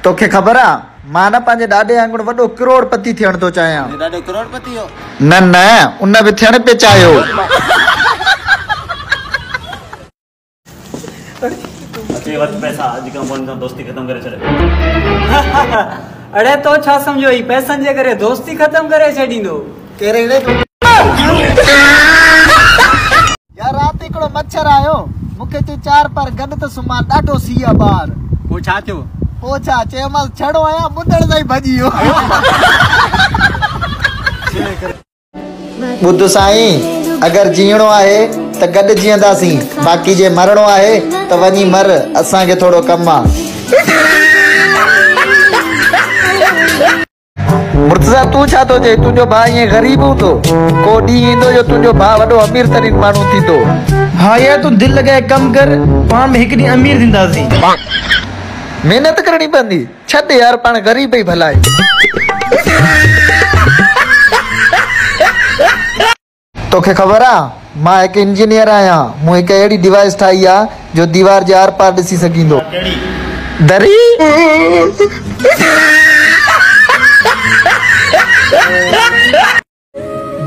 तोखे ख़बर आ मां न पंहिंजे ॾाॾे वांगुरु वॾो करोड़पति थियण थो चाहियां। ॾाढो करोड़पति हो? न न उन बि थियण पे चाहियो। अचे वटि पैसा अॼु खां पोइ दोस्ती ख़तम करे छॾे। अड़े तो छा सम्झो ही पैसनि जे करे दोस्ती ख़तम करे छॾींदो? कहिड़े यार रात हिकिड़ो मच्छर आयो मूंखे चयो 4 पर गॾु त सुम्हां ॾाढो सीउ आहे ॿाहिरि। पोइ छा थियो? पोइ छा चयोमांसि छड़ो आहियां ॿुधण सां ई भॼी वियो। ॿुध साईं अगरि जीअणो आहे त गॾु जीअंदासीं बाक़ी जे मरणो आहे त वञी मर असांखे थोरो कमु आहे। मुर्तज़ा तू छा थो चए तुंहिंजो भाउ ईअं ग़रीब हूंदो? को ॾींहुं ईंदो जो तुंहिंजो भाउ वॾो अमीर तरीन माण्हू थींदो। हाँ यार तू दिल लॻाए कम कर पाण में हिकु ॾींहुं अमीर थींदासीं। मेहनत करणी पवंदी छॾ यार पाण ग़रीब ई भला आहे। तोखे ख़बर आहे मां हिकु इंजीनियर आहियां। मूं हिकु अहिड़ी डिवाइस ठाही आहे जो दीवार जे आर पार ॾिसी सघंदो। दरी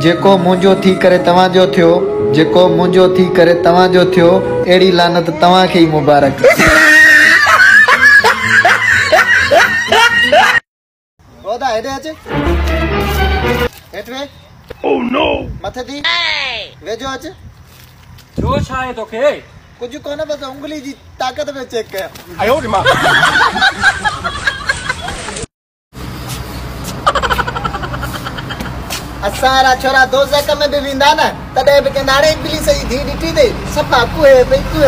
जेको मुंहिंजो थी करे तव्हांजो थियो, जेको मुंहिंजो थी करे तव्हांजो थियो, अहिड़ी लानत तव्हांखे ई मुबारक। रोदा हेॾे अच हेठि वे। ओह नो मथे थी वेझो अच। जो छा आहे तोखे? कुझु कोन बस उंगली जी ताक़त में चेक कया। असारा छोरा दोज़ख में भी विंदा न तॾहिं बि कंदा हाणे इब्लिस जी धी ॾिठी ते सफ़ा कुए पई कुए।